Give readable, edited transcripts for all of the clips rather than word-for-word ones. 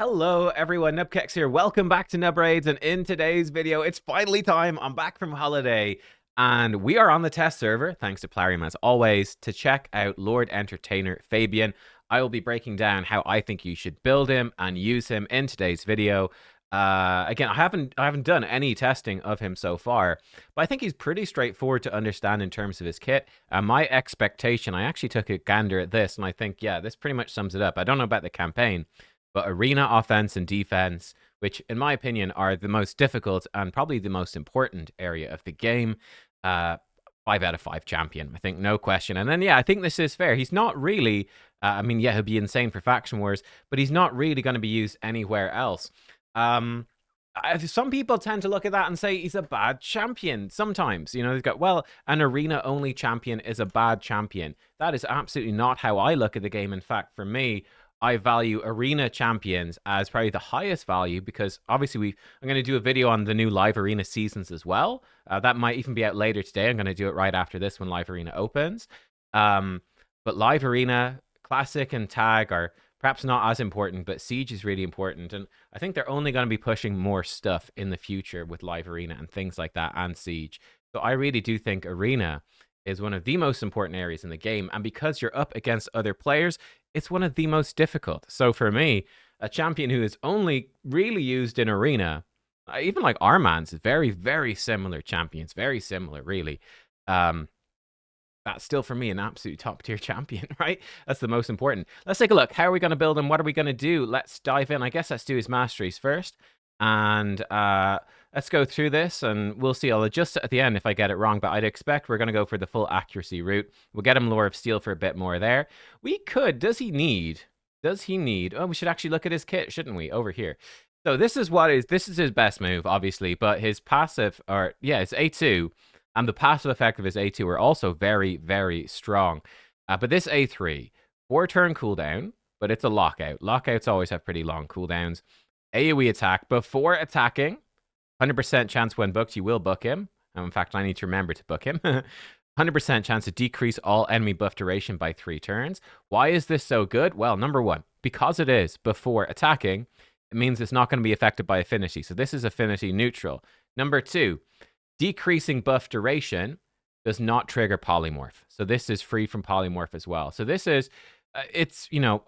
Hello everyone, nubkeks here. Welcome back to Nub Raids, and in today's video, it's finally time. I'm back from holiday, and we are on the test server, thanks to Plarium as always, to check out Lord Entertainer Fabian. I will be breaking down how I think you should build him and use him in today's video. Again, I haven't done any testing of him so far, but I think he's pretty straightforward to understand in terms of his kit. My expectation, I actually took a gander at this, and I think, yeah, this pretty much sums it up. I don't know about the campaign, but arena offense and defense, which in my opinion are the most difficult and probably the most important area of the game, 5 out of 5 champion, I think, no question. And then, yeah, I think this is fair. He's not really, I mean, yeah, he'll be insane for faction wars, but he's not really going to be used anywhere else. Some people tend to look at that and say he's a bad champion. Sometimes, you know, they've got, well, an arena-only champion is a bad champion. That is absolutely not how I look at the game. In fact, for me, I value arena champions as probably the highest value because obviously I'm going to do a video on the new live arena seasons as well. That might even be out later today. I'm going to do it right after this when live arena opens. But live arena, classic, and tag are perhaps not as important, but siege is really important. And I think they're only going to be pushing more stuff in the future with live arena and things like that and siege. So I really do think arena is one of the most important areas in the game. And because you're up against other players, it's one of the most difficult. So for me, a champion who is only really used in arena, even like Armand's, is very, very similar champions. Very similar, really. That's still, for me, an absolute top-tier champion, right? That's the most important. Let's take a look. How are we going to build him? What are we going to do? Let's dive in. I guess let's do his masteries first. And let's go through this, and we'll see. I'll adjust it at the end if I get it wrong, but I'd expect we're going to go for the full accuracy route. We'll get him Lore of Steel for a bit more there. We could. Does he need? Oh, we should actually look at his kit, shouldn't we? Over here. So this is his best move, obviously, but his passive, or yeah, it's A2, and the passive effect of his A2 are also very, very strong. But this A3, 4-turn cooldown, but it's a lockout. Lockouts always have pretty long cooldowns. AoE attack before attacking. 100% chance when booked, you will book him. In fact, I need to remember to book him. 100% chance to decrease all enemy buff duration by 3 turns. Why is this so good? Well, number one, because it is before attacking, it means it's not going to be affected by affinity. So this is affinity neutral. Number two, decreasing buff duration does not trigger polymorph. So this is free from polymorph as well. So this is, it's, you know,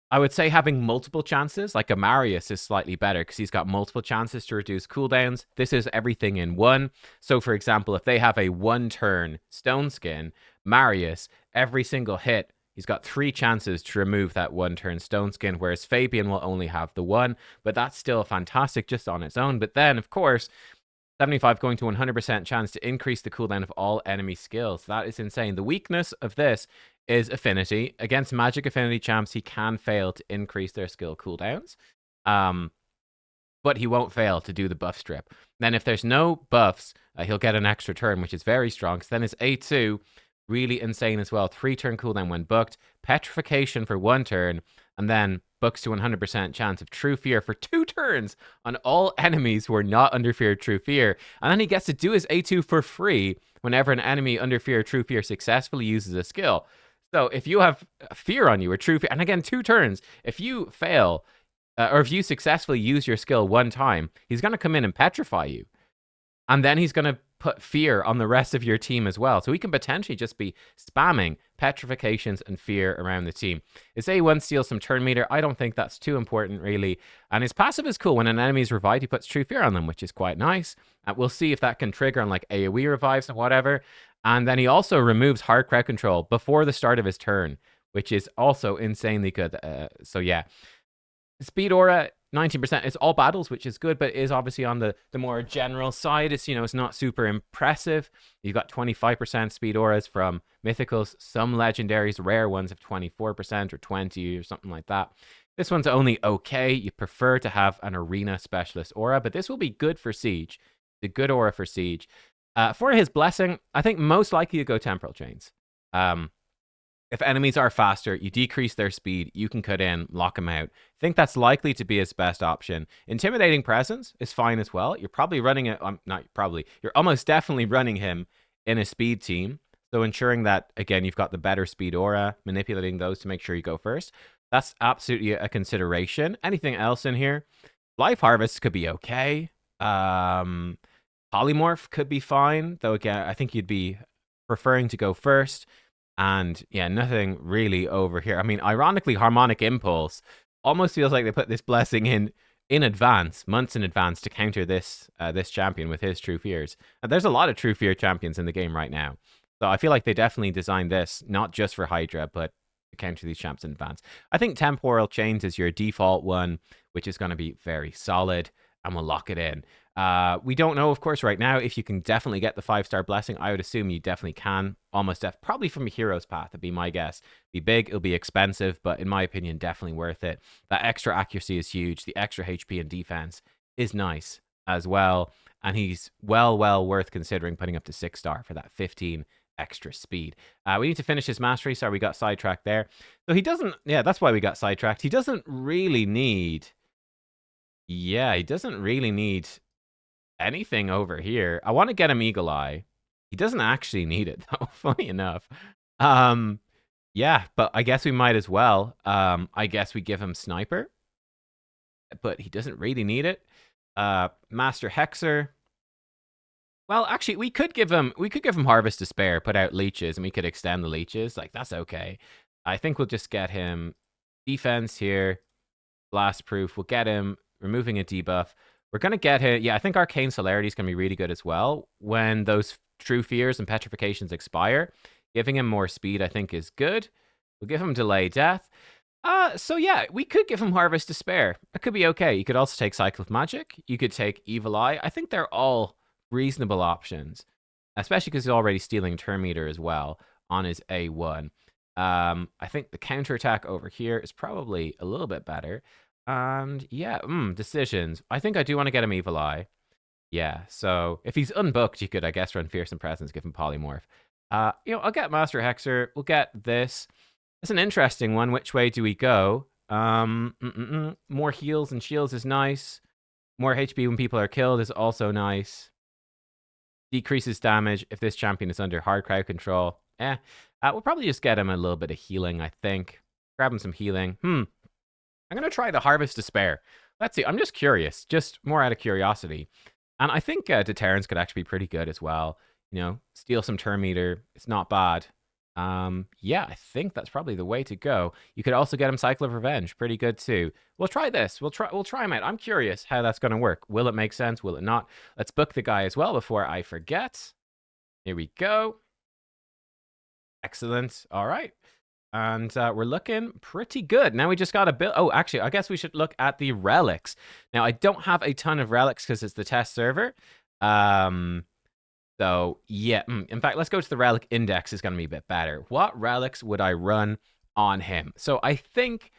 I would say having multiple chances, like a Marius, is slightly better because he's got multiple chances to reduce cooldowns. This is everything in one. So, for example, if they have a 1-turn Stone Skin, Marius, every single hit, he's got 3 chances to remove that 1-turn Stone Skin, whereas Fabian will only have the 1. But that's still fantastic just on its own. But then, of course, 75 going to 100% chance to increase the cooldown of all enemy skills. That is insane. The weakness of this is affinity. Against magic affinity champs, he can fail to increase their skill cooldowns. But he won't fail to do the buff strip. Then if there's no buffs, he'll get an extra turn, which is very strong. So then his A2, really insane as well. 3-turn cooldown when booked. Petrification for 1 turn. And then books to 100% chance of True Fear for 2 turns on all enemies who are not under Fear of True Fear. And then he gets to do his A2 for free whenever an enemy under Fear of True Fear successfully uses a skill. So if you have Fear on you or True Fear, and again, 2 turns, if you fail, or if you successfully use your skill 1 time, he's going to come in and petrify you. And then he's going to put Fear on the rest of your team as well. So he can potentially just be spamming petrifications and Fear around the team. His A1 steals some turn meter. I don't think that's too important, really. And his passive is cool. When an enemy is revived, he puts True Fear on them, which is quite nice. We'll see if that can trigger on like AoE revives and whatever. And then he also removes hard crowd control before the start of his turn, which is also insanely good. So yeah. Speed aura, 19%. It's all battles, which is good, but it is obviously on the more general side. It's, you know, it's not super impressive. You've got 25% speed auras from mythicals. Some legendaries, rare ones, have 24% or 20 or something like that. This one's only okay. You prefer to have an arena specialist aura, but this will be good for siege. The good aura for siege. For his blessing, I think most likely you go temporal chains. If enemies are faster, you decrease their speed, you can cut in, lock them out. I think that's likely to be his best option. Intimidating presence is fine as well. You're probably running it, you're almost definitely running him in a speed team. So ensuring that, again, you've got the better speed aura, manipulating those to make sure you go first. That's absolutely a consideration. Anything else in here? Life Harvest could be okay. Polymorph could be fine, though again, I think you'd be preferring to go first. And yeah, nothing really over here. I mean, ironically, Harmonic Impulse almost feels like they put this blessing in advance, months in advance, to counter this champion with his True Fears. And there's a lot of True Fear champions in the game right now. So I feel like they definitely designed this not just for Hydra, but to counter these champs in advance. I think Temporal Chains is your default one, which is going to be very solid, and we'll lock it in. We don't know, of course, right now if you can definitely get the 5-star blessing. I would assume you definitely can. Probably from a hero's path, would be my guess. Be big, it'll be expensive, but in my opinion, definitely worth it. That extra accuracy is huge. The extra HP and defense is nice as well. And he's well worth considering putting up to 6-star for that 15 extra speed. We need to finish his mastery. Sorry, we got sidetracked there. So he doesn't, yeah, that's why we got sidetracked. He doesn't really need, he doesn't really need anything over here. I want to get him Eagle Eye. He doesn't actually need it, though, funny enough. Yeah, but I guess we might as well. I guess we give him Sniper, but he doesn't really need it. Master Hexer. Well, actually, we could give him Harvest to spare, put out leeches, and we could extend the leeches. Like, that's okay. I think we'll just get him defense here, blast proof. We'll get him removing a debuff. We're gonna get him. Yeah, I think Arcane Celerity is gonna be really good as well when those True Fears and Petrifications expire. Giving him more speed, I think, is good. We'll give him Delay Death. So yeah, we could give him Harvest to spare. It could be okay. You could also take Cycle of Magic. You could take Evil Eye. I think they're all reasonable options, especially because he's already stealing Turn Meter as well on his A1. I think the counterattack over here is probably a little bit better. And yeah, decisions. I think I do want to get him Evil Eye. Yeah, so if he's unbooked, you could, I guess, run Fearsome Presence, give him Polymorph. I'll get Master Hexer. We'll get this. It's an interesting one. Which way do we go? More heals and shields is nice. More HP when people are killed is also nice. Decreases damage if this champion is under hard crowd control. We'll probably just get him a little bit of healing, I think. Grab him some healing. I'm going to try the Harvest to spare. Let's see. I'm just curious. Just more out of curiosity. And I think Deterrence could actually be pretty good as well. Steal some Turn Meter. It's not bad. Yeah, I think that's probably the way to go. You could also get him Cycle of Revenge. Pretty good too. We'll try this. We'll try him out. I'm curious how that's going to work. Will it make sense? Will it not? Let's book the guy as well before I forget. Here we go. Excellent. All right. And we're looking pretty good. Now we just got a bit. Oh, actually, I guess we should look at the relics. Now, I don't have a ton of relics because it's the test server. So, yeah. In fact, let's go to the relic index. Is going to be a bit better. What relics would I run on him? So, I think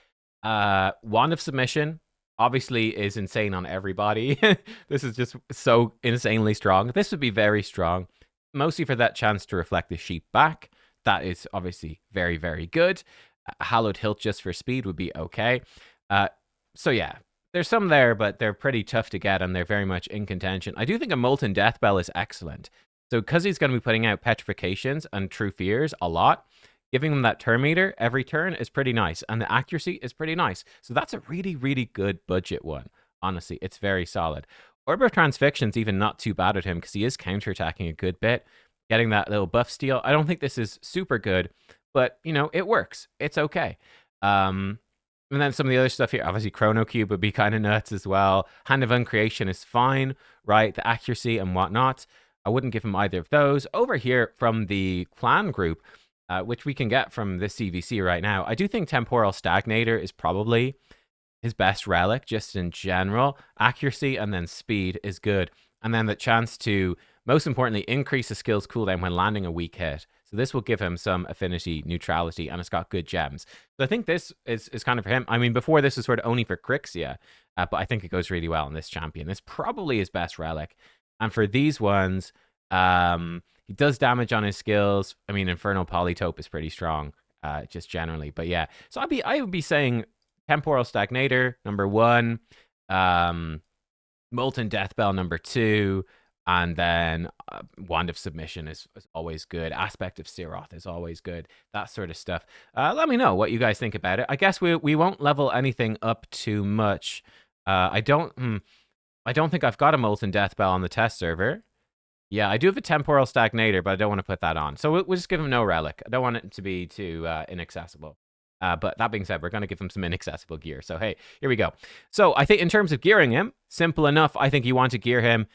Wand of Submission obviously is insane on everybody. This is just so insanely strong. This would be very strong, mostly for that chance to reflect the sheep back. That is obviously very, very good. Hallowed Hilt just for speed would be okay. So yeah, there's some there, but they're pretty tough to get, and they're very much in contention. I do think a Molten Death Bell is excellent. So because he's going to be putting out Petrifications and True Fears a lot, giving them that Turn Meter every turn is pretty nice, and the accuracy is pretty nice. So that's a really, really good budget one. Honestly, it's very solid. Orb of Transfiction's even not too bad at him because he is counterattacking a good bit. Getting that little buff steal. I don't think this is super good, but, it works. It's okay. And then some of the other stuff here, obviously Chrono Cube would be kind of nuts as well. Hand of Uncreation is fine, right? The accuracy and whatnot. I wouldn't give him either of those. Over here from the clan group, which we can get from this CVC right now, I do think Temporal Stagnator is probably his best relic, just in general. Accuracy and then speed is good. And then the chance to, most importantly, increase the skill's cooldown when landing a weak hit. So this will give him some affinity, neutrality, and it's got good gems. So I think this is kind of for him. I mean, before this was sort of only for Crixia, but I think it goes really well in this champion. This probably his best relic. And for these ones, he does damage on his skills. I mean, Infernal Polytope is pretty strong, just generally. But yeah, so I would be saying Temporal Stagnator, number 1. Molten Death Bell, number 2. And then Wand of Submission is always good. Aspect of Siroth is always good. That sort of stuff. Let me know what you guys think about it. I guess we won't level anything up too much. I don't think I've got a Molten Death Bell on the test server. Yeah, I do have a Temporal Stagnator, but I don't want to put that on. So we'll just give him no relic. I don't want it to be too inaccessible. But that being said, we're going to give him some inaccessible gear. So, hey, here we go. So I think in terms of gearing him, simple enough. I think you want to gear him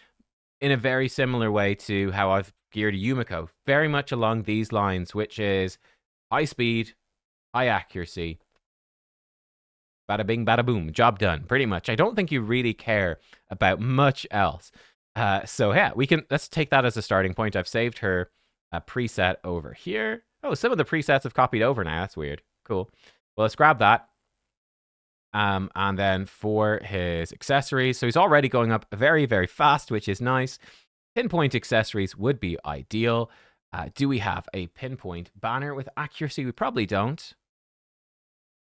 in a very similar way to how I've geared Yumiko. Very much along these lines, which is high speed, high accuracy. Bada bing, bada boom. Job done, pretty much. I don't think you really care about much else. So yeah, let's take that as a starting point. I've saved her preset over here. Oh, some of the presets have copied over now. That's weird. Cool. Well, let's grab that. And then for his accessories, so he's already going up very, very fast, which is nice. Pinpoint accessories would be ideal. Do we have a pinpoint banner with accuracy? We probably don't.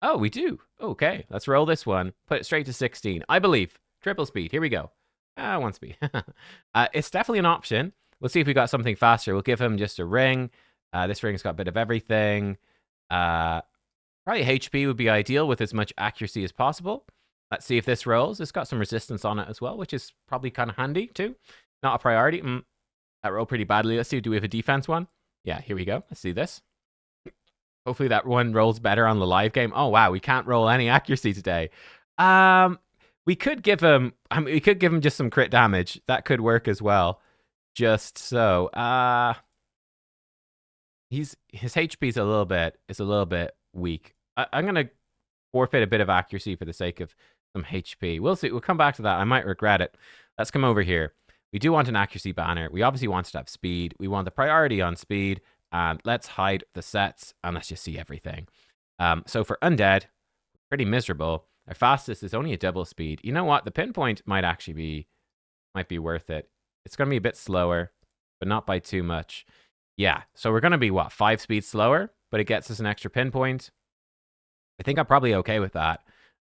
Oh, we do. Okay, let's roll this one. Put it straight to 16. I believe. Triple speed. Here we go. 1 speed. It's definitely an option. We'll see if we got something faster. We'll give him just a ring. This ring's got a bit of everything. Probably HP would be ideal with as much accuracy as possible. Let's see if this rolls. It's got some resistance on it as well, which is probably kind of handy too. Not a priority. That rolled pretty badly. Let's see. Do we have a defense one? Yeah, here we go. Let's see this. Hopefully that one rolls better on the live game. Oh wow, we can't roll any accuracy today. We could give him. We could give him just some crit damage. That could work as well. Just so. His HP is a little bit weak. I'm gonna forfeit a bit of accuracy for the sake of some HP. We'll see. We'll come back to that. I might regret it. Let's come over here. We do want an accuracy banner. We obviously want to have speed. We want the priority on speed. And let's hide the sets and let's just see everything. So for undead, pretty miserable. Our fastest is only a double speed. You know what? The pinpoint might actually be worth it. It's gonna be a bit slower, but not by too much. Yeah. So we're gonna be what, 5 speeds slower, but it gets us an extra pinpoint. I think I'm probably okay with that.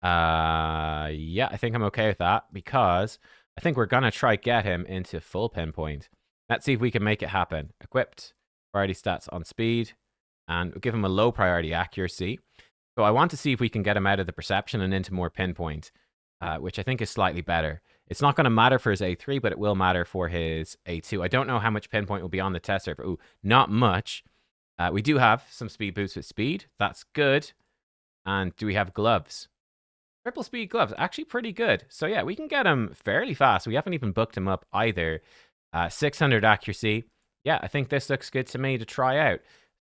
Yeah, I think I'm okay with that because I think we're gonna try get him into full pinpoint. Let's see if we can make it happen. Equipped, priority stats on speed, and we'll give him a low priority accuracy. So I want to see if we can get him out of the perception and into more pinpoint, which I think is slightly better. It's not going to matter for his A3, but it will matter for his A2. I don't know how much pinpoint will be on the test server. Ooh, not much. We do have some speed boosts with speed. That's good. And do we have gloves? Triple speed gloves. Actually pretty good. So yeah, we can get him fairly fast. We haven't even booked him up either. 600 accuracy. Yeah, I think this looks good to me to try out.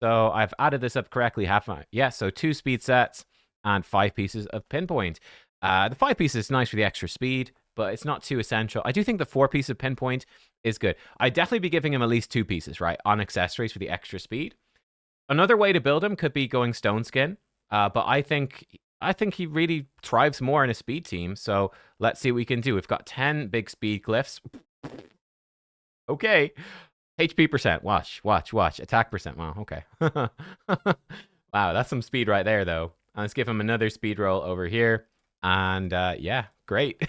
So I've added this up correctly. Yeah, so 2 speed sets and 5 pieces of pinpoint. The 5 pieces is nice for the extra speed, but it's not too essential. I do think the 4 piece of pinpoint is good. I'd definitely be giving him at least 2 pieces, right, on accessories for the extra speed. Another way to build him could be going stone skin, but I think he really thrives more in a speed team. So let's see what we can do. We've got 10 big speed glyphs. Okay. HP percent. Watch. Attack percent. Wow, okay. Wow, that's some speed right there, though. Let's give him another speed roll over here. And yeah, great.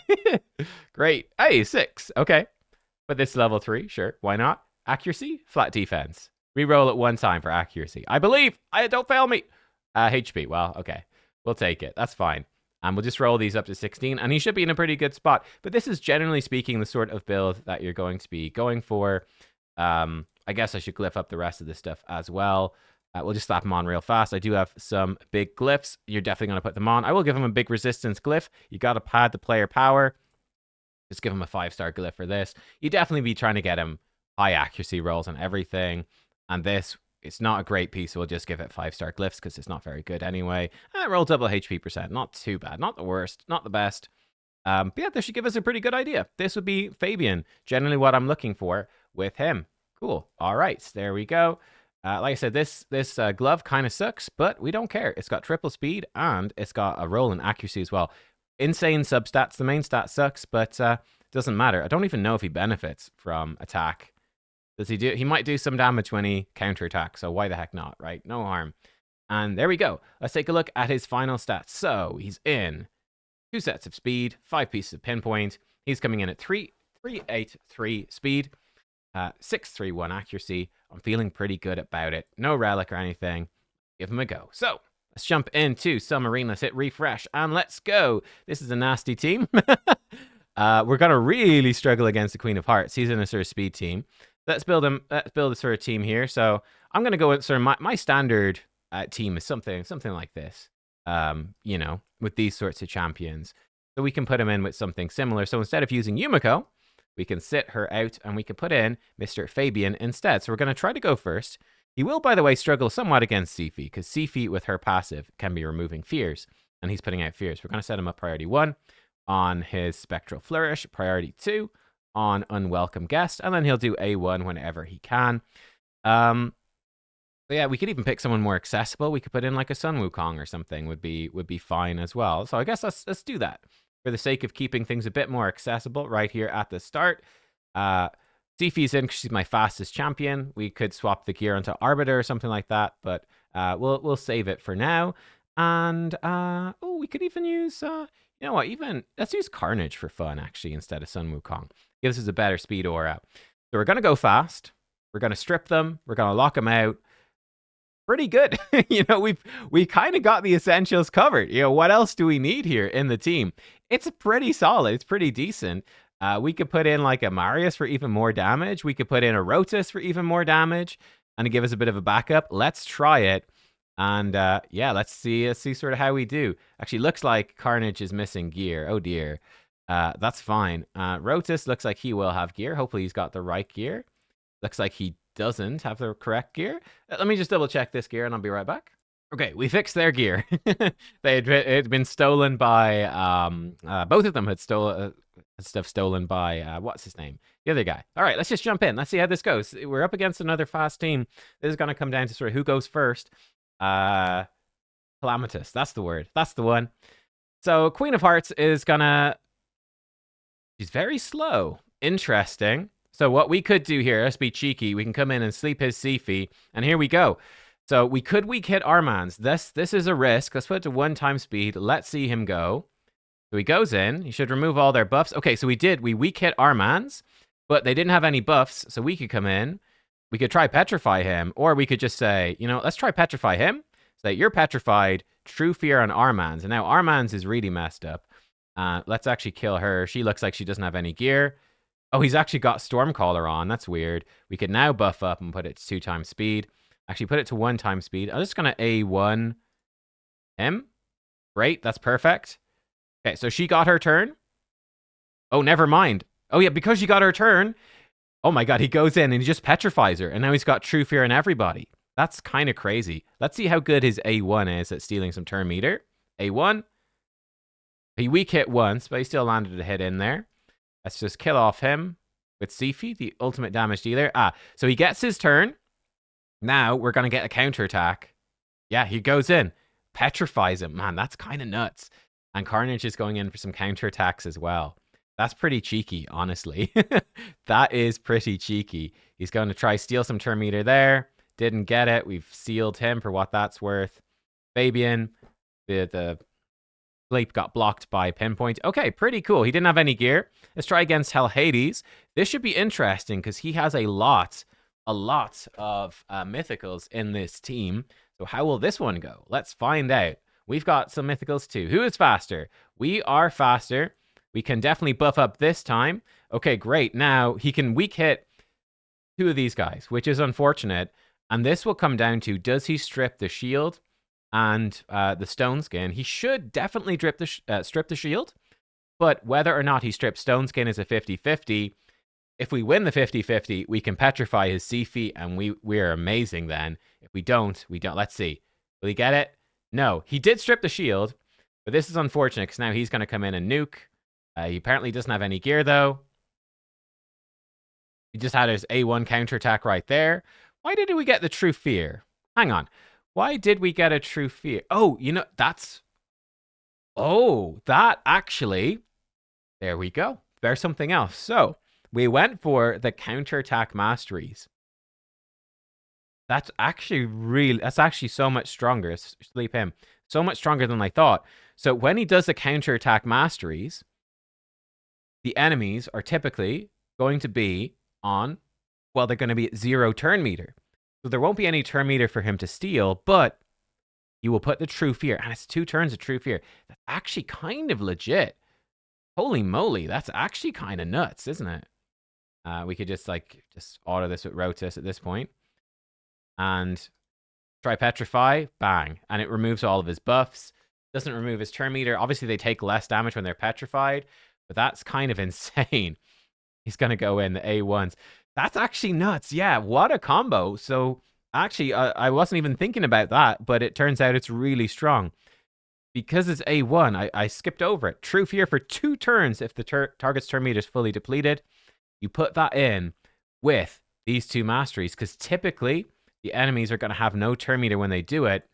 Great. Hey, 6. Okay. But this is level 3. Sure. Why not? Accuracy, flat defense. Reroll it 1 time for accuracy. I believe. Don't fail me. HP. Well, okay. We'll take it. That's fine. And we'll just roll these up to 16. And he should be in a pretty good spot. But this is generally speaking the sort of build that you're going to be going for. I guess I should glyph up the rest of this stuff as well. We'll just slap them on real fast. I do have some big glyphs. You're definitely going to put them on. I will give him a big resistance glyph. You got to pad the player power. Just give him a 5-star glyph for this. You definitely be trying to get him high accuracy rolls and everything. And this, it's not a great piece, so we'll just give it 5-star glyphs because it's not very good anyway. Roll double HP percent. Not too bad. Not the worst. Not the best. But yeah, this should give us a pretty good idea. This would be Fabian. Generally what I'm looking for with him. Cool. All right. So there we go. Like I said, this glove kind of sucks, but we don't care. It's got triple speed and it's got a roll and accuracy as well. Insane substats. The main stat sucks, but doesn't matter. I don't even know if he benefits from attack. Does he do? He might do some damage when he counterattacks, so why the heck not, right? No harm. And there we go. Let's take a look at his final stats. So he's in 2 sets of speed, 5 pieces of pinpoint. He's coming in at 383 speed. 631 accuracy. I'm feeling pretty good about it. No relic or anything. Give him a go. So let's jump into some arena. Let's hit refresh and let's go. This is a nasty team. We're gonna really struggle against the Queen of Hearts. He's in a sort of speed team. Let's build a sort of team here. So I'm gonna go with sort of my standard team is something like this. You know, with these sorts of champions. So we can put him in with something similar. So instead of using Yumiko, we can sit her out and we can put in Mr. Fabian instead. So we're going to try to go first. He will, by the way, struggle somewhat against Sifi because Sifi with her passive can be removing fears and he's putting out fears. We're going to set him up priority 1 on his Spectral Flourish, priority 2 on Unwelcome Guest, and then he'll do A1 whenever he can. But yeah, we could even pick someone more accessible. We could put in like a Sun Wukong or something would be fine as well. So I guess let's do that for the sake of keeping things a bit more accessible right here at the start. Sifi's in because she's my fastest champion. We could swap the gear onto Arbiter or something like that, but we'll save it for now. And oh, we could even use you know what? Even let's use Carnage for fun actually instead of Sun Wukong. Gives us a better speed aura. So we're gonna go fast. We're gonna strip them. We're gonna lock them out. Pretty good. You know, we kind of got the essentials covered. You know, what else do we need here in the team? It's pretty solid. It's pretty decent. We could put in like a Marius for even more damage. We could put in a Rotus for even more damage and to give us a bit of a backup. Let's try it. And yeah, let's see sort of how we do. Actually, looks like Carnage is missing gear. Oh dear. That's fine. Rotus looks like he will have gear. Hopefully he's got the right gear. Looks like he doesn't have the correct gear. Let me just double check this gear and I'll be right back. Okay, we fixed their gear. It had been stolen by both of them had stuff stolen by what's his name? The other guy. All right, let's just jump in. Let's see how this goes. We're up against another fast team. This is going to come down to sort of who goes first. Calamitous. That's the word. That's the one. So Queen of Hearts is gonna. She's very slow. Interesting. So what we could do here, let's be cheeky. We can come in and sleep his Sifi, and here we go. So we could weak hit Armands. This is a risk. Let's put it to 1 time speed. Let's see him go. So he goes in. He should remove all their buffs. Okay, so we weak hit Armands, but they didn't have any buffs, so we could come in. We could try petrify him, or we could just say, you know, let's try petrify him. So that you're petrified. True fear on Armands, and now Armands is really messed up. Let's actually kill her. She looks like she doesn't have any gear. Oh, he's actually got Stormcaller on. That's weird. We could now buff up and put it to 2 times speed. Actually, put it to 1 time speed. I'm just going to A1 him. Great. That's perfect. Okay, so she got her turn. Oh, never mind. Oh, yeah, because she got her turn. Oh, my God. He goes in and he just petrifies her. And now he's got True Fear on everybody. That's kind of crazy. Let's see how good his A1 is at stealing some turn meter. A1. He weak hit once, but he still landed a hit in there. Let's just kill off him with Sifi, the ultimate damage dealer. So he gets his turn. Now we're going to get a counterattack. Yeah, he goes in. Petrifies him. Man, that's kind of nuts. And Carnage is going in for some counterattacks as well. That's pretty cheeky, honestly. That is pretty cheeky. He's going to try steal some turn meter there. Didn't get it. We've sealed him for what that's worth. Fabian, the sleep got blocked by Pinpoint. Okay, pretty cool. He didn't have any gear. Let's try against Hell Hades. This should be interesting because he has a lot of mythicals in this team. So how will this one go? Let's find out. We've got some mythicals too. Who is faster? We are faster. We can definitely buff up this time. Okay, great. Now he can weak hit 2 of these guys, which is unfortunate. And this will come down to, does he strip the shield and the stone skin? He should definitely strip the shield, but whether or not he strips stone skin is a 50-50. If we win the 50-50, we can petrify his Sifi, and we're amazing then. If we don't, we don't. Let's see. Will he get it? No. He did strip the shield, but this is unfortunate because now he's going to come in and nuke. He apparently doesn't have any gear, though. He just had his A1 counterattack right there. Why did we get the True Fear? Hang on. Why did we get a True Fear? Oh, you know, that's... Oh, that actually... There we go. There's something else. So, we went for the counterattack masteries. That's actually so much stronger. Sleep him. So much stronger than I thought. So, when he does the counterattack masteries, the enemies are typically going to be on well, they're going to be at 0 turn meter. So there won't be any turn meter for him to steal, but you will put the True Fear, and it's 2 turns of True Fear. That's actually kind of legit. Holy moly, that's actually kind of nuts, isn't it? We could just auto this with Rotus at this point. And try Petrify, bang. And it removes all of his buffs. Doesn't remove his turn meter. Obviously, they take less damage when they're petrified, but that's kind of insane. He's going to go in the A1s. That's actually nuts. Yeah, what a combo. So actually, I wasn't even thinking about that, but it turns out it's really strong. Because it's A1, I skipped over it. True Fear for 2 turns if the target's turn meter is fully depleted. You put that in with these 2 masteries, because typically the enemies are going to have no turn meter when they do it.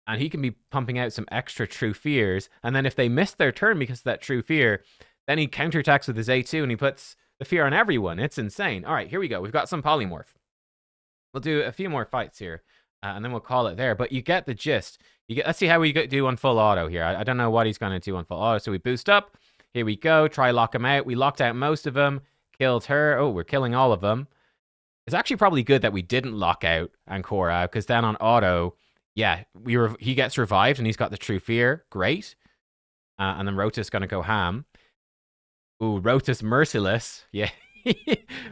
And he can be pumping out some extra True Fears. And then if they miss their turn because of that True Fear, then he counterattacks with his A2 and he puts the fear on everyone. It's insane. All right, here we go. We've got some polymorph. We'll do a few more fights here, and then we'll call it there. But you get the gist. Let's see how we do on full auto here. I don't know what he's going to do on full auto. So we boost up. Here we go. Try lock him out. We locked out most of them. Killed her. Oh, we're killing all of them. It's actually probably good that we didn't lock out Ancora, because then on auto, yeah, he gets revived and he's got the True Fear. Great. And then Rotus going to go ham. Ooh, Rotus Merciless. Yeah.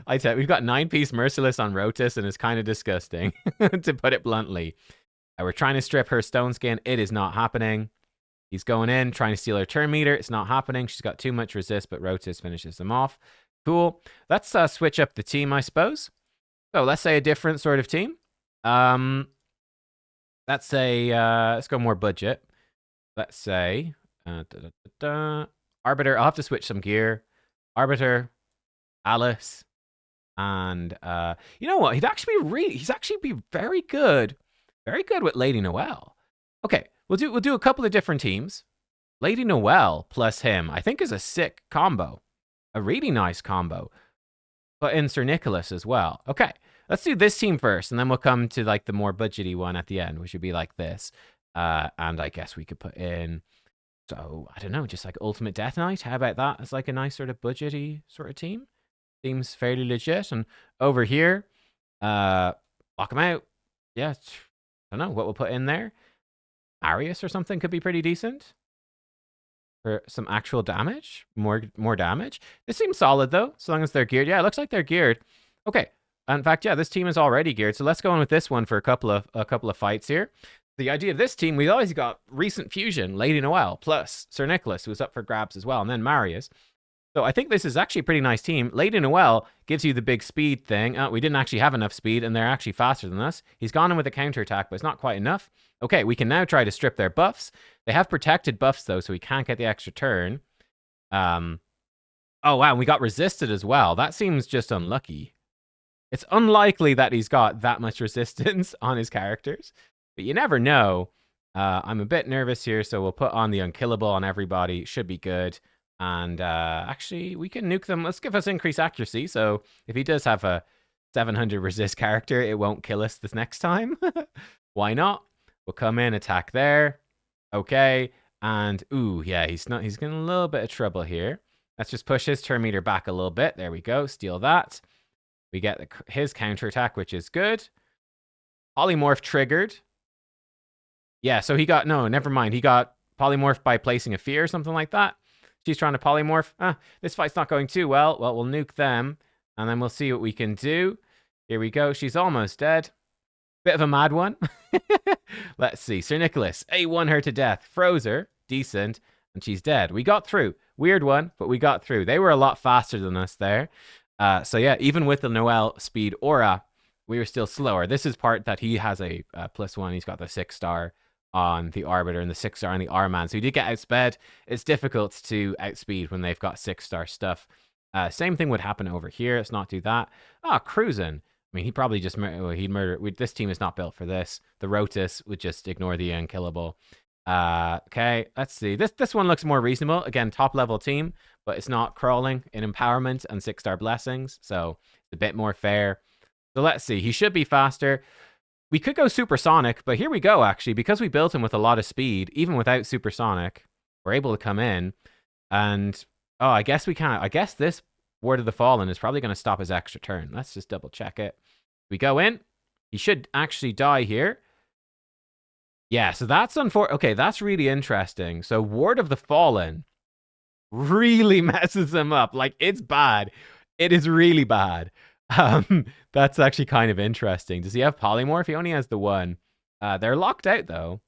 I said we've got 9-piece Merciless on Rotus, and it's kind of disgusting, to put it bluntly. We're trying to strip her Stone Skin. It is not happening. He's going in, trying to steal her turn meter. It's not happening. She's got too much resist, but Rotus finishes them off. Cool. Let's switch up the team, I suppose. So let's say a different sort of team. Let's say, let's go more budget. Let's say, Arbiter. I'll have to switch some gear. Arbiter, Alice, and you know what? He's actually be very good with Lady Noelle. Okay, we'll do a couple of different teams. Lady Noelle plus him, I think, is a sick combo, a really nice combo. But in Sir Nicholas as well. Okay, let's do this team first, and then we'll come to like the more budgety one at the end, which would be like this. And I guess we could put in, so I don't know, just like Ultimate Death Knight. How about that as like a nice sort of budgety sort of team? Seems fairly legit. And over here, lock him out. Yeah, I don't know what we'll put in there. Arius or something could be pretty decent for some actual damage, more damage. This seems solid though, as long as they're geared. Yeah, it looks like they're geared. Okay, in fact, yeah, this team is already geared. So let's go in with this one for a couple of fights here. The idea of this team, we always got recent fusion, Lady Noelle plus Sir Nicholas, who's up for grabs as well, and then Marius. So I think this is actually a pretty nice team. Lady Noelle gives you the big speed thing. We didn't actually have enough speed, and they're actually faster than us. He's gone in with a counterattack, but it's not quite enough. Okay, we can now try to strip their buffs. They have protected buffs, though, so we can't get the extra turn. Oh, wow, and we got resisted as well. That seems just unlucky. It's unlikely that he's got that much resistance on his characters, but you never know. I'm a bit nervous here, so we'll put on the Unkillable on everybody. Should be good. And actually, we can nuke them. Let's give us increased accuracy. So if he does have a 700 resist character, it won't kill us this next time. Why not? We'll come in, attack there. Okay. And, ooh, yeah, he's getting a little bit of trouble here. Let's just push his turn meter back a little bit. There we go. Steal that. We get his counterattack, which is good. Polymorph triggered. Yeah, so he got, no, never mind. He got polymorph by placing a fear or something like that. She's trying to polymorph. This fight's not going too well. Well, we'll nuke them, and then we'll see what we can do. Here we go. She's almost dead. Bit of a mad one. Let's see. Sir Nicholas, A1 her to death. Froze her. Decent. And she's dead. We got through. Weird one, but we got through. They were a lot faster than us there. So yeah, even with the Noelle speed aura, we were still slower. This is part that he has a +1. He's got the 6-star on the Arbiter and the 6-star on the R-Man. So he did get outsped. It's difficult to outspeed when they've got 6-star stuff. Same thing would happen over here. Let's not do that. Cruising. I mean, he probably just he'd murder. This team is not built for this. The Rotus would just ignore the Unkillable. Okay, let's see. This one looks more reasonable. Again, top level team, but it's not crawling in empowerment and 6-star blessings, so it's a bit more fair. So let's see. He should be faster. We could go supersonic, but here we go, actually. Because we built him with a lot of speed, even without supersonic, we're able to come in. And, oh, I guess we can't. I guess this Ward of the Fallen is probably going to stop his extra turn. Let's just double check it. We go in. He should actually die here. Yeah, so that's unfortunate. Okay, that's really interesting. So Ward of the Fallen really messes him up. Like, it's bad. It is really bad. That's actually kind of interesting. Does he have Polymorph? He only has the one. They're locked out, though.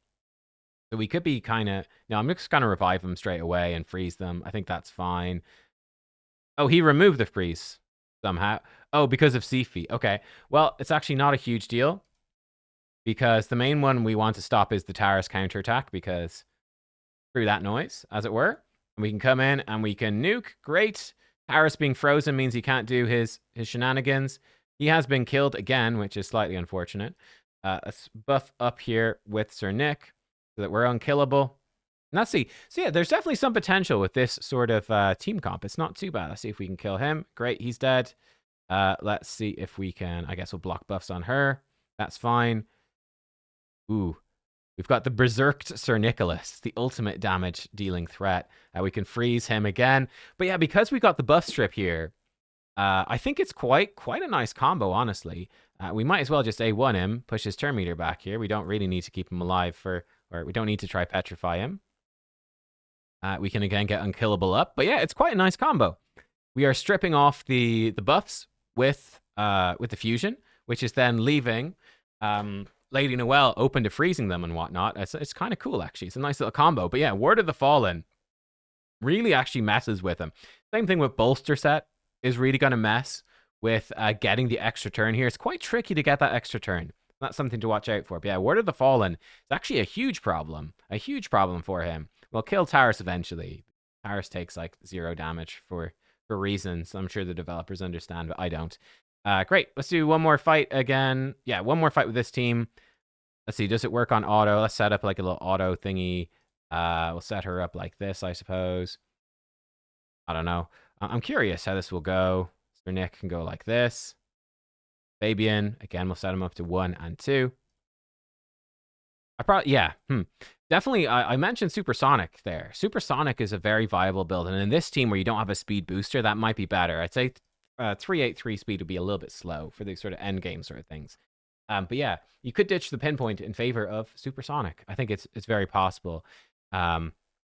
So we could be kind of... No, I'm just going to revive them straight away and freeze them. I think that's fine. Oh, he removed the freeze somehow. Oh, because of Sifi. Okay. Well, it's actually not a huge deal. Because the main one we want to stop is the Taras counterattack. Because through that noise, as it were. And we can come in and we can nuke. Great. Taras being frozen means he can't do his shenanigans. He has been killed again, which is slightly unfortunate. Let's buff up here with Sir Nick so that we're unkillable. And let's see. So yeah, there's definitely some potential with this sort of team comp. It's not too bad. Let's see if we can kill him. Great, he's dead. Let's see if we can... I guess we'll block buffs on her. That's fine. Ooh. We've got the Berserked Sir Nicholas, the ultimate damage-dealing threat. We can freeze him again. But yeah, because we got the buff strip here, I think it's quite a nice combo, honestly. We might as well just A1 him, push his turn meter back here. We don't really need to keep him alive or we don't need to try petrify him. We can again get unkillable up. But yeah, it's quite a nice combo. We are stripping off the buffs with the fusion, which is then leaving... Lady Noelle open to freezing them and whatnot. It's kind of cool, actually. It's a nice little combo. But yeah, Ward of the Fallen really actually messes with him. Same thing with Bolster Set is really going to mess with getting the extra turn here. It's quite tricky to get that extra turn. That's something to watch out for. But yeah, Ward of the Fallen is actually a huge problem for him. We'll kill Taras eventually. Taras takes like 0 damage for reasons I'm sure the developers understand, but I don't. Great. Let's do one more fight again. Yeah, one more fight with this team. Let's see. Does it work on auto? Let's set up like a little auto thingy. We'll set her up like this, I suppose. I don't know. I'm curious how this will go. Sir Nick can go like this. Fabian, again, we'll set him up to 1 and 2. Definitely, I mentioned Supersonic there. Supersonic is a very viable build. And in this team where you don't have a speed booster, that might be better. I'd say 383 speed would be a little bit slow for the sort of end game sort of things. But yeah, you could ditch the pinpoint in favor of Supersonic. I think it's very possible. Here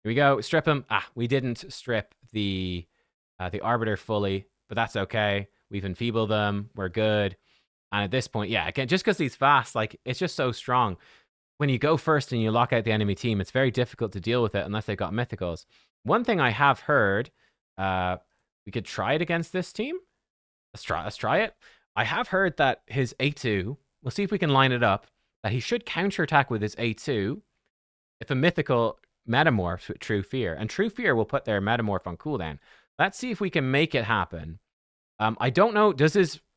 we go. Strip him. We didn't strip the Arbiter fully, but that's okay. We've enfeebled them. We're good. And at this point, yeah, again, just because he's fast, like, it's just so strong. When you go first and you lock out the enemy team, it's very difficult to deal with it unless they got mythicals. One thing I have heard, we could try it against this team. Let's try it. I have heard that his A2, we'll see if we can line it up, that he should counterattack with his A2 if a mythical metamorphs with True Fear. And True Fear will put their metamorph on cooldown. Let's see if we can make it happen. I don't know.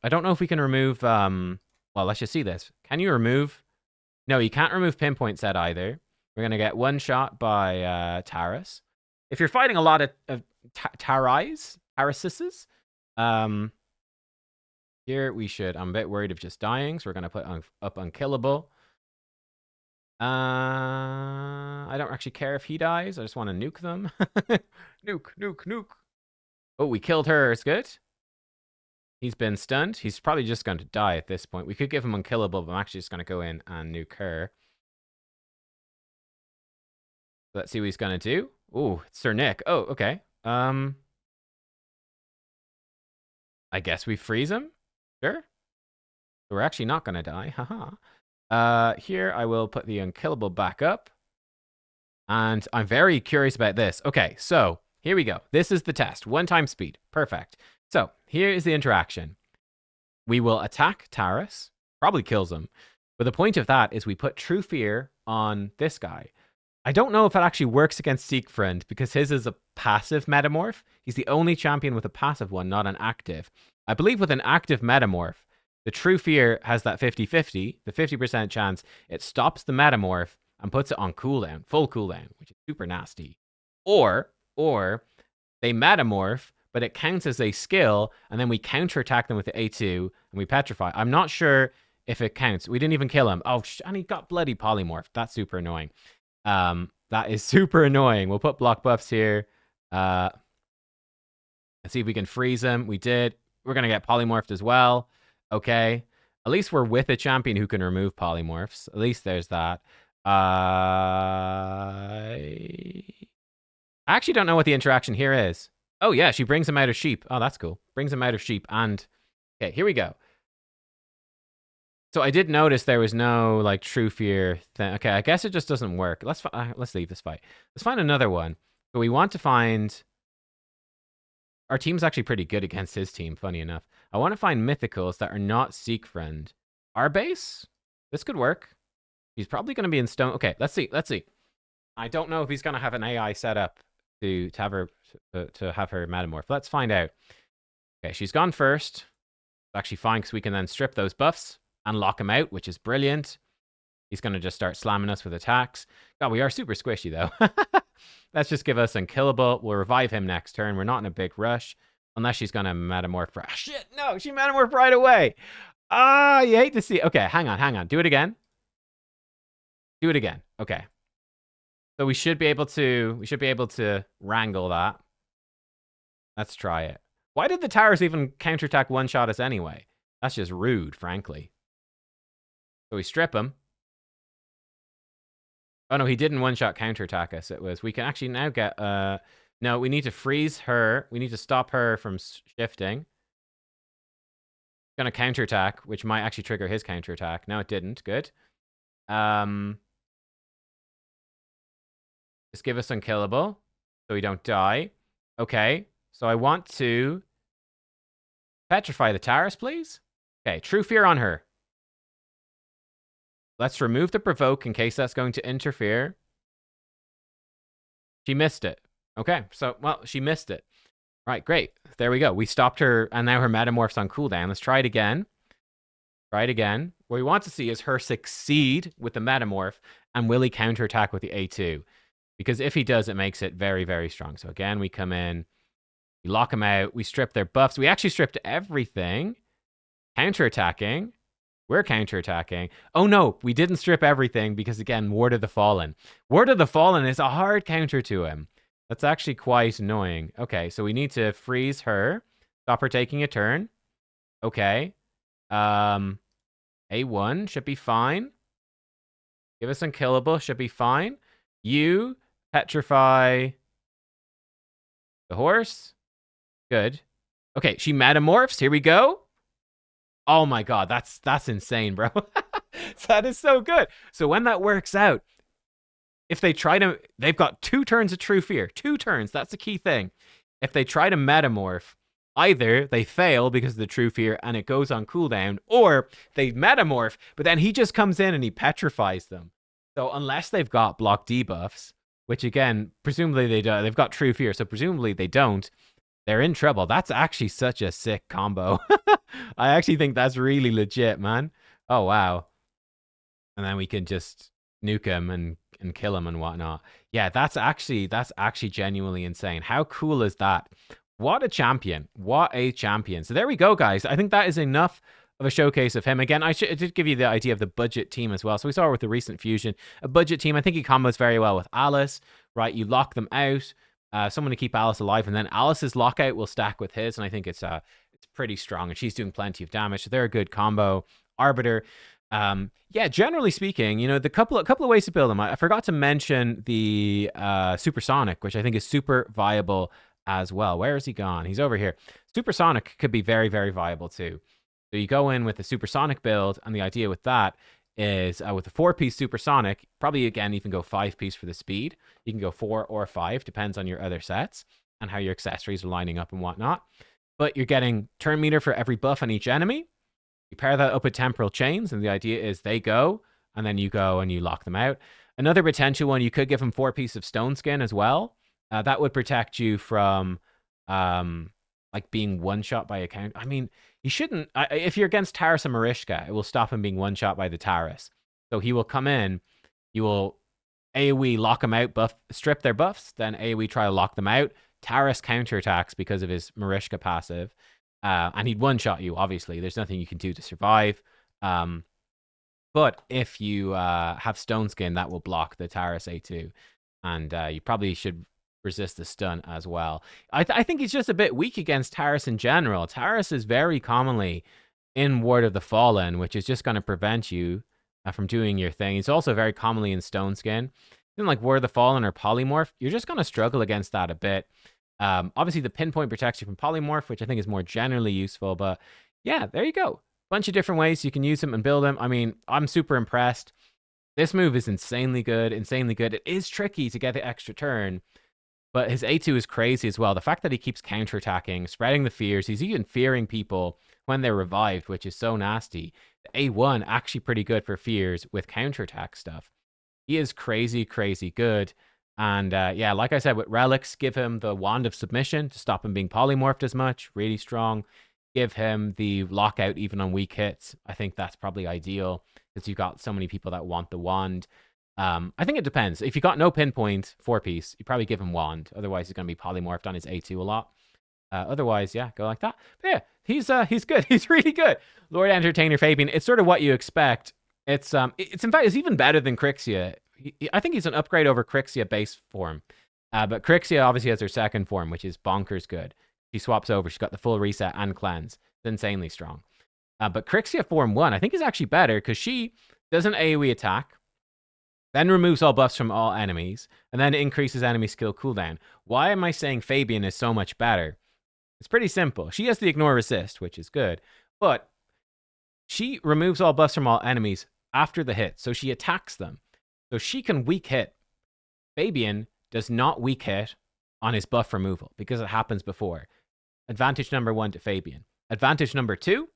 I don't know if we can remove... well, let's just see this. Can you remove... No, you can't remove Pinpoint Set either. We're going to get one shot by Taras. If you're fighting a lot of Tarases, here we should... I'm a bit worried of just dying, so we're going to put up Unkillable. I don't actually care if he dies. I just want to nuke them. Nuke. Oh, we killed her. It's good. He's been stunned. He's probably just going to die at this point. We could give him Unkillable, but I'm actually just going to go in and nuke her. Let's see what he's going to do. Ooh, it's Sir Nick. Oh, okay. I guess we freeze him. Sure. We're actually not going to die. Haha. Here, I will put the Unkillable back up. And I'm very curious about this. Okay, so here we go. This is the test. 1 time speed. Perfect. So here is the interaction. We will attack Taras. Probably kills him. But the point of that is we put True Fear on this guy. I don't know if it actually works against Siegfried because his is a passive metamorph. He's the only champion with a passive one, not an active. I believe with an active metamorph, the True Fear has that 50-50, the 50% chance it stops the metamorph and puts it on cooldown, full cooldown, which is super nasty. Or they metamorph, but it counts as a skill, and then we counterattack them with the A2, and we petrify. I'm not sure if it counts. We didn't even kill him. Oh, and he got bloody polymorphed. That's super annoying. That is super annoying. We'll put block buffs here. Let's see if we can freeze him. We did. We're going to get polymorphed as well. Okay. At least we're with a champion who can remove polymorphs. At least there's that. I actually don't know what the interaction here is. Oh, yeah, she brings him out of sheep. Oh, that's cool. Brings him out of sheep. And, okay, here we go. So I did notice there was no, like, true fear thing. Okay, I guess it just doesn't work. Let's leave this fight. Let's find another one. So we want to find... Our team's actually pretty good against his team, funny enough. I want to find mythicals that are not Seek Friend. Our base? This could work. He's probably going to be in stone. Okay, let's see. Let's see. I don't know if he's going to have an AI set up to have her metamorph. Let's find out. Okay, she's gone first. It's actually fine because we can then strip those buffs and lock him out, which is brilliant. He's going to just start slamming us with attacks. God, we are super squishy, though. Let's just give us unkillable. We'll revive him next turn. We're not in a big rush. Unless she's going to metamorph. Shit, no, she metamorphed right away. Ah, you hate to see. Okay, hang on. Do it again. Do it again. Okay. So we should be able to wrangle that. Let's try it. Why did the towers even counterattack one-shot us anyway? That's just rude, frankly. So we strip him. Oh, no, he didn't one-shot counterattack us. It was... We can actually now get... No, we need to freeze her. We need to stop her from shifting. Gonna counterattack, which might actually trigger his counterattack. No, it didn't. Good. Just give us unkillable so we don't die. Okay, so I want to petrify the Taurus, please. Okay, true fear on her. Let's remove the provoke in case that's going to interfere. She missed it. Okay, so, well, she missed it. Right, great. There we go. We stopped her, and now her metamorph's on cooldown. Let's try it again. Try it again. What we want to see is her succeed with the metamorph, and will he counterattack with the A2? Because if he does, it makes it very, very strong. So again, we come in, we lock them out, we strip their buffs. We actually stripped everything. Counterattacking. We're counterattacking. Oh no, we didn't strip everything because again, Ward of the Fallen. Ward of the Fallen is a hard counter to him. That's actually quite annoying. Okay, so we need to freeze her. Stop her taking a turn. Okay. A1 should be fine. Give us unkillable, should be fine. You petrify the horse. Good. Okay, she metamorphs. Here we go. Oh my god, that's insane, bro. That is so good. So when that works out, if they try to... They've got 2 turns of True Fear. 2 turns, that's the key thing. If they try to metamorph, either they fail because of the True Fear and it goes on cooldown, or they metamorph, but then he just comes in and he petrifies them. So unless they've got block debuffs, which again, presumably they do, they've got True Fear, so presumably they don't, they're in trouble. That's actually such a sick combo. I actually think that's really legit, man. Oh, wow. And then we can just nuke him and kill him and whatnot. Yeah, that's actually genuinely insane. How cool is that? What a champion. What a champion. So there we go, guys. I think that is enough of a showcase of him. Again, I did give you the idea of the budget team as well. So we saw with the recent fusion, a budget team. I think he combos very well with Alice, right? You lock them out. Someone to keep Alice alive, and then Alice's lockout will stack with his, and I think it's pretty strong, and she's doing plenty of damage, so they're a good combo. Arbiter, yeah, generally speaking, you know, the couple of ways to build them. I forgot to mention the Supersonic, which I think is super viable as well. Where is he gone? He's over here. Supersonic could be very, very viable too. So you go in with a Supersonic build, and the idea with that is with a 4-piece Supersonic, probably again even go 5-piece for the speed. You can go 4 or 5, depends on your other sets and how your accessories are lining up and whatnot. But you're getting turn meter for every buff on each enemy. You pair that up with temporal chains, and the idea is they go, and then you go and you lock them out. Another potential one, you could give him 4-piece of Stone Skin as well. That would protect you from like being one-shot by a count. I mean, he shouldn't... if you're against Taurus and Marishka, it will stop him being one-shot by the Taurus. So he will come in, you will AoE lock them out, strip their buffs, then AoE try to lock them out. Taurus counterattacks because of his Marishka passive. And he'd one-shot you, obviously. There's nothing you can do to survive. But if you have Stone Skin, that will block the Taurus A2. And you probably should resist the stun as well. I think he's just a bit weak against Taris in general. Taris is very commonly in Ward of the Fallen, which is just going to prevent you from doing your thing. He's also very commonly in Stone Skin. Something like Ward of the Fallen or Polymorph, you're just going to struggle against that a bit. Obviously, the pinpoint protects you from Polymorph, which I think is more generally useful. But yeah, there you go. Bunch of different ways you can use him and build him. I mean, I'm super impressed. This move is insanely good, insanely good. It is tricky to get the extra turn, but his A2 is crazy as well. The fact that he keeps counterattacking, spreading the fears, he's even fearing people when they're revived, which is so nasty. The A1 actually pretty good for fears with counterattack stuff. He is crazy, crazy good. And yeah, like I said, with relics, give him the Wand of Submission to stop him being polymorphed as much. Really strong. Give him the lockout even on weak hits. I think that's probably ideal because you've got so many people that want the wand. I think it depends. If you got no pinpoint 4-piece, you probably give him wand. Otherwise, he's going to be polymorphed on his A2 a lot. Otherwise, yeah, go like that. But yeah, he's good. He's really good. Lord Entertainer Fabian. It's sort of what you expect. It's in fact it's even better than Crixia. I think he's an upgrade over Crixia base form. But Crixia obviously has her second form, which is bonkers good. She swaps over. She's got the full reset and cleanse. It's insanely strong. But Crixia form 1, I think is actually better because she does an AoE attack, then removes all buffs from all enemies, and then increases enemy skill cooldown. Why am I saying Fabian is so much better? It's pretty simple. She has the ignore resist, which is good, but she removes all buffs from all enemies after the hit, so she attacks them. So she can weak hit. Fabian does not weak hit on his buff removal because it happens before. Advantage number 1 to Fabian. Advantage number 2,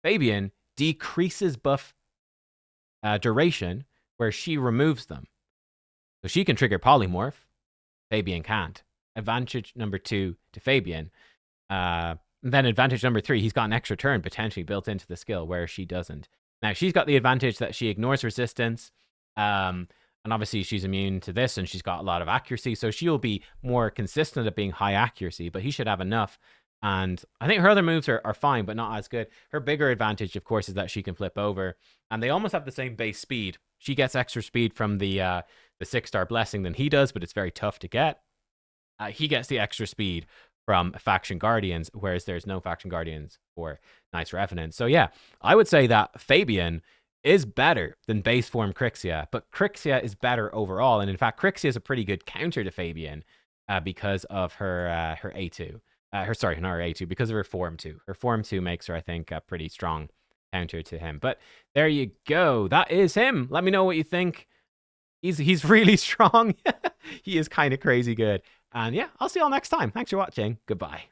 Fabian decreases buff duration where she removes them. So she can trigger polymorph. Fabian can't. Advantage number 2 to Fabian. Then advantage number 3, he's got an extra turn potentially built into the skill where she doesn't. Now, she's got the advantage that she ignores resistance. And obviously, she's immune to this, and she's got a lot of accuracy. So she'll be more consistent at being high accuracy, but he should have enough. And I think her other moves are fine, but not as good. Her bigger advantage, of course, is that she can flip over. And they almost have the same base speed. She gets extra speed from the 6-star blessing than he does, but it's very tough to get. He gets the extra speed from Faction Guardians, whereas there's no Faction Guardians for Knights Revenant. So yeah, I would say that Fabian is better than base form Crixia, but Crixia is better overall. And in fact, Crixia is a pretty good counter to Fabian because of her A2. Sorry, not her A2, because of her Form 2. Her Form 2 makes her, I think, a pretty strong counter to him. But there you go. That is him. Let me know what you think. He's really strong. He is kind of crazy good. And yeah, I'll see you all next time. Thanks for watching. Goodbye.